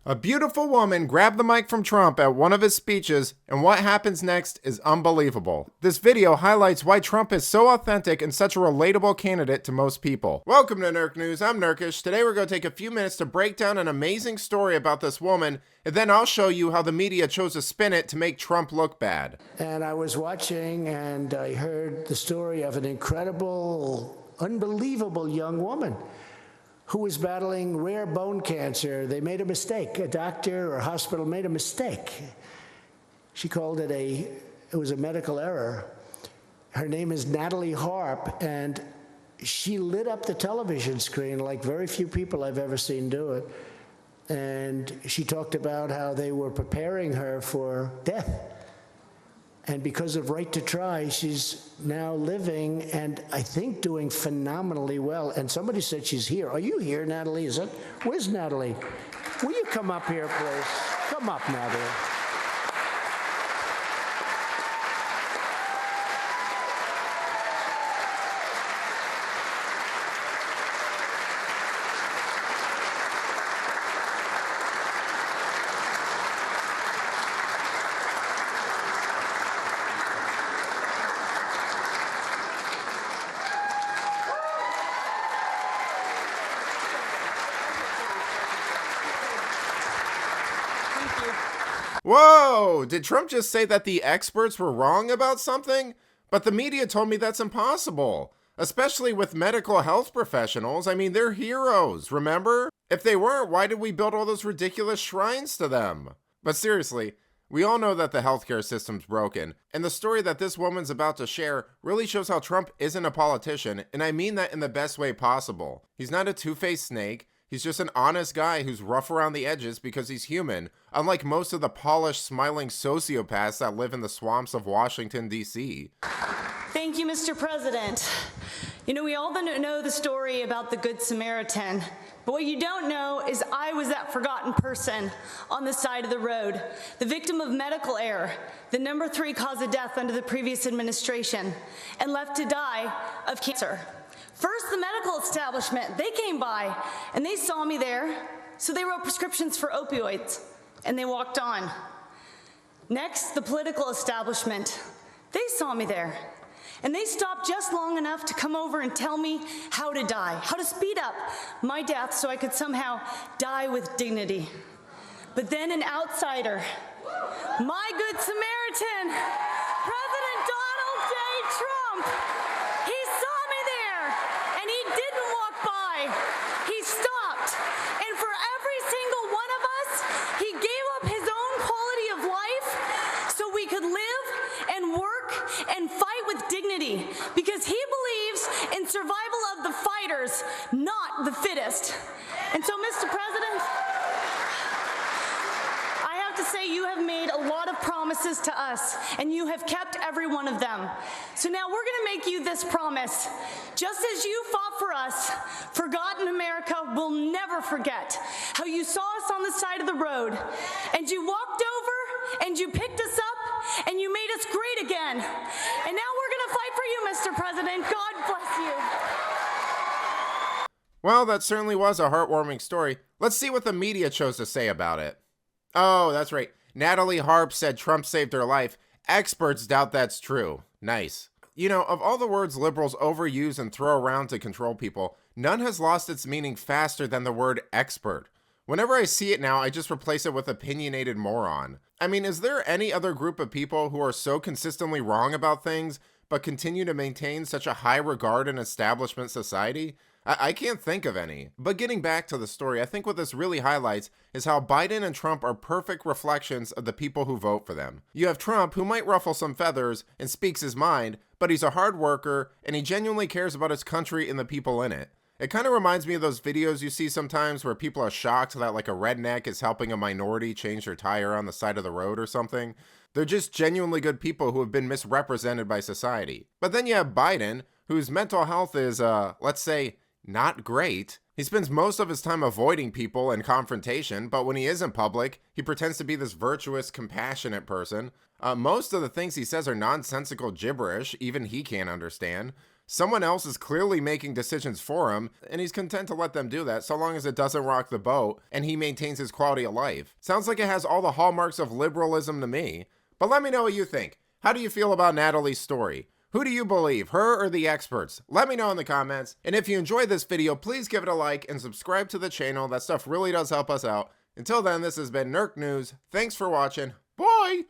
A beautiful woman grabbed the mic from Trump at one of his speeches, and what happens next is unbelievable. This video highlights why Trump is so authentic and such a relatable candidate to most people. Welcome to Nerk News, I'm Nerkish. Today we're going to take a few minutes to break down an amazing story about this woman, and then I'll show you how the media chose to spin it to make Trump look bad. And I was watching and I heard the story of an incredible, unbelievable young woman who was battling rare bone cancer. They made a mistake. A doctor or a hospital made a mistake. She called it it was a medical error. Her name is Natalie Harp, and she lit up the television screen like very few people I've ever seen do it. And she talked about how they were preparing her for death. And because of Right to Try, she's now living and I think doing phenomenally well. And somebody said she's here. Are you here, Natalie? Where's Natalie? Will you come up here, please? Come up, Natalie. Whoa! Did Trump just say that the experts were wrong about something? But the media told me that's impossible. Especially with medical health professionals. I mean, they're heroes, remember? If they weren't, why did we build all those ridiculous shrines to them? But seriously, we all know that the healthcare system's broken, and the story that this woman's about to share really shows how Trump isn't a politician, and I mean that in the best way possible. He's not a two-faced snake. He's just an honest guy who's rough around the edges because he's human, unlike most of the polished, smiling sociopaths that live in the swamps of Washington, D.C. Thank you, Mr. President. You know, we all know the story about the Good Samaritan, but what you don't know is I was that forgotten person on the side of the road, the victim of medical error, the number 3 cause of death under the previous administration, and left to die of cancer. First, the medical establishment, they came by and they saw me there, so they wrote prescriptions for opioids and they walked on. Next, the political establishment, they saw me there and they stopped just long enough to come over and tell me how to die, how to speed up my death so I could somehow die with dignity. But then an outsider, my Good Samaritan, President Donald J. Trump, he saw me there and he didn't walk by, he stopped. And for every single one of us, he gave up his own quality of life so we could live and work and fight with dignity because he believes in survival of the fighters, not the fittest. And so, Mr. President, say you have made a lot of promises to us and you have kept every one of them. So now we're going to make you this promise. Just as you fought for us, forgotten America will never forget how you saw us on the side of the road and you walked over and you picked us up and you made us great again. And now we're going to fight for you, Mr. President. God bless you. Well, that certainly was a heartwarming story. Let's see what the media chose to say about it. Oh, that's right. Natalie Harp said Trump saved her life. Experts doubt that's true. Nice. You know, of all the words liberals overuse and throw around to control people, none has lost its meaning faster than the word expert. Whenever I see it now, I just replace it with opinionated moron. I mean, is there any other group of people who are so consistently wrong about things, but continue to maintain such a high regard in establishment society? I can't think of any. But getting back to the story, I think what this really highlights is how Biden and Trump are perfect reflections of the people who vote for them. You have Trump, who might ruffle some feathers and speaks his mind, but he's a hard worker and he genuinely cares about his country and the people in it. It kind of reminds me of those videos you see sometimes where people are shocked that like a redneck is helping a minority change their tire on the side of the road or something. They're just genuinely good people who have been misrepresented by society. But then you have Biden, whose mental health is, let's say, not great. He spends most of his time avoiding people and confrontation, but when he is in public, he pretends to be this virtuous, compassionate person. Most of the things he says are nonsensical gibberish, even he can't understand. Someone else is clearly making decisions for him, and he's content to let them do that so long as it doesn't rock the boat and he maintains his quality of life. Sounds like it has all the hallmarks of liberalism to me. But let me know what you think. How do you feel about Natalie's story? Who do you believe, her or the experts? Let me know in the comments. And if you enjoyed this video, please give it a like and subscribe to the channel. That stuff really does help us out. Until then, this has been Nerk News. Thanks for watching. Bye!